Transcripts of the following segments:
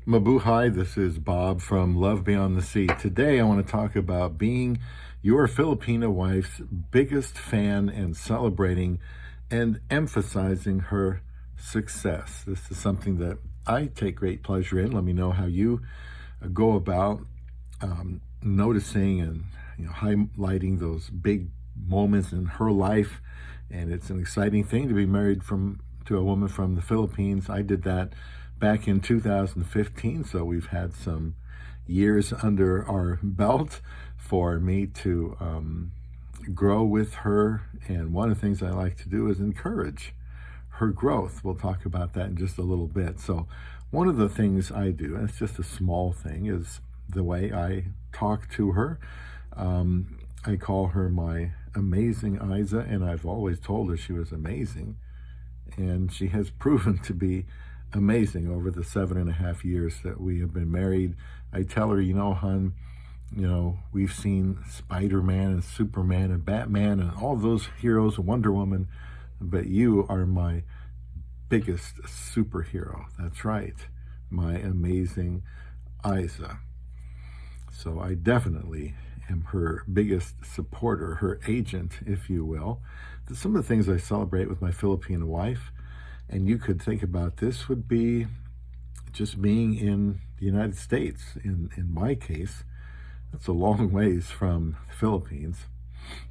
Mabuhay, this is Bob from Love Beyond the Sea. Today I want to talk about being your Filipina wife's biggest fan and celebrating and emphasizing her success. This is something that I take great pleasure in. Let me know how you go about noticing and highlighting those big moments in her life. And it's an exciting thing to be married to a woman from the Philippines. I did that back in 2015, so we've had some years under our belt for me to grow with her. And one of the things I like to do is encourage her growth. We'll talk about that in just a little bit. So one of the things I do, and it's just a small thing, is the way I talk to her. I call her my amazing Isa, and I've always told her she was amazing. And she has proven to be amazing over the 7.5 years that we have been married. I tell her, hon, we've seen Spider-Man and Superman and Batman and all those heroes, Wonder Woman, but you are my biggest superhero. That's right, my amazing Isa. So I definitely am her biggest supporter, her agent, if you will. Some of the things I celebrate with my Filipino wife, and you could think about this, would be just being in the United States. In my case, that's a long ways from the Philippines.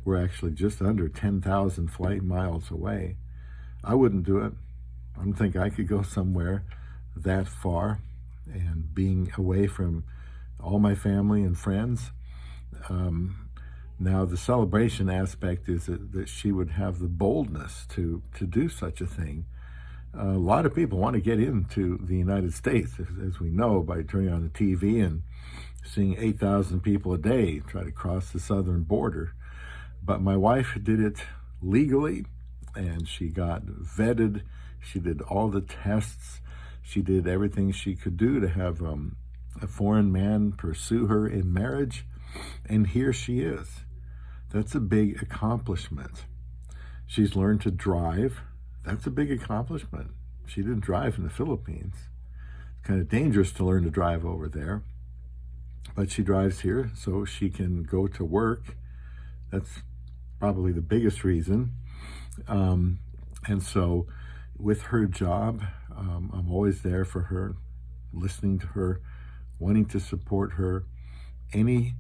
We're actually just under 10,000 flight miles away. I wouldn't do it. I don't think I could go somewhere that far, and being away from all my family and friends. Now, the celebration aspect is that she would have the boldness to do such a thing. A lot of people want to get into the United States, as we know, by turning on the TV and seeing 8,000 people a day try to cross the southern border. But my wife did it legally, and she got vetted. She did all the tests. She did everything she could do to have a foreign man pursue her in marriage, and here she is. That's a big accomplishment. She's learned to drive. That's a big accomplishment. She didn't drive in the Philippines. It's kind of dangerous to learn to drive over there, but she drives here so she can go to work. That's probably the biggest reason. And so with her job, I'm always there for her, listening to her, wanting to support her. Any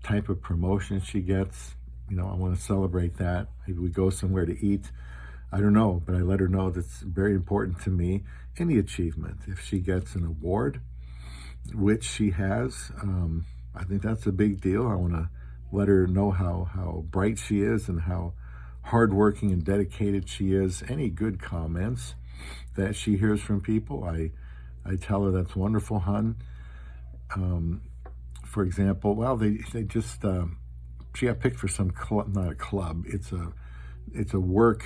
type of promotion she gets, I want to celebrate that. Maybe we go somewhere to eat. I don't know, but I let her know that's very important to me. Any achievement, if she gets an award, which she has, I think that's a big deal. I want to let her know how bright she is and how hardworking and dedicated she is. Any good comments that she hears from people, I tell her that's wonderful, hon. For example, well, they just she got picked for some club, not a club. It's a work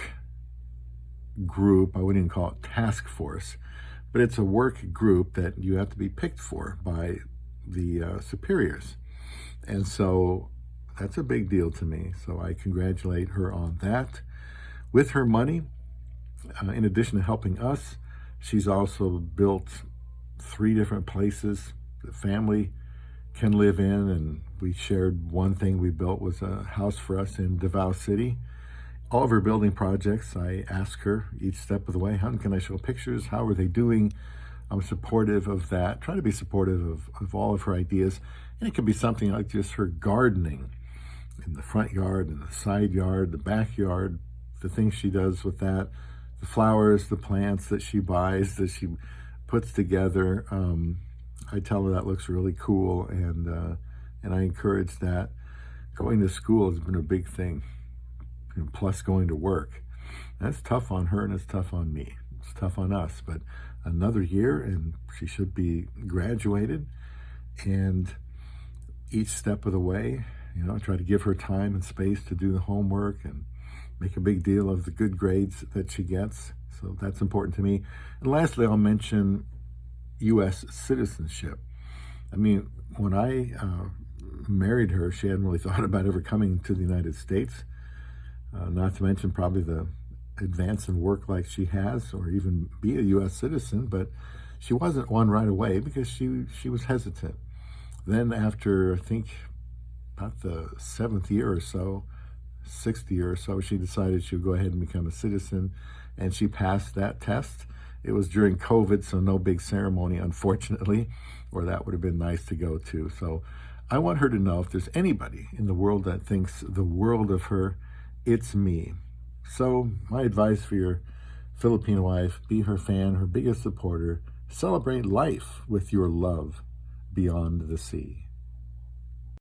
group. I wouldn't even call it task force, but it's a work group that you have to be picked for by the superiors, and so that's a big deal to me. So I congratulate her on that. With her money, in addition to helping us, she's also built 3 different places the family can live in, and we shared one thing we built was a house for us in Davao City. All of her building projects, I ask her each step of the way, hon, can I show pictures? How are they doing? I'm supportive of that, try to be supportive of all of her ideas. And it could be something like just her gardening in the front yard, in the side yard, the backyard, the things she does with that, the flowers, the plants that she buys, that she puts together. I tell her that looks really cool, and I encourage that. Going to school has been a big thing, plus going to work. That's tough on her, and it's tough on me. It's tough on us, but another year, and she should be graduated. And each step of the way, I try to give her time and space to do the homework and make a big deal of the good grades that she gets. So that's important to me. And lastly, I'll mention U.S. citizenship. I mean, when I married her, she hadn't really thought about ever coming to the United States, not to mention probably the advance in work like she has, or even be a U.S. citizen, but she wasn't one right away because she was hesitant. Then after, I think, about the 7th year or so, 6th year or so, she decided she would go ahead and become a citizen, and she passed that test. It was during COVID, so no big ceremony, unfortunately, or that would have been nice to go to. So I want her to know, if there's anybody in the world that thinks the world of her, it's me. So my advice for your Filipino wife: be her fan, her biggest supporter. Celebrate life with your love beyond the sea.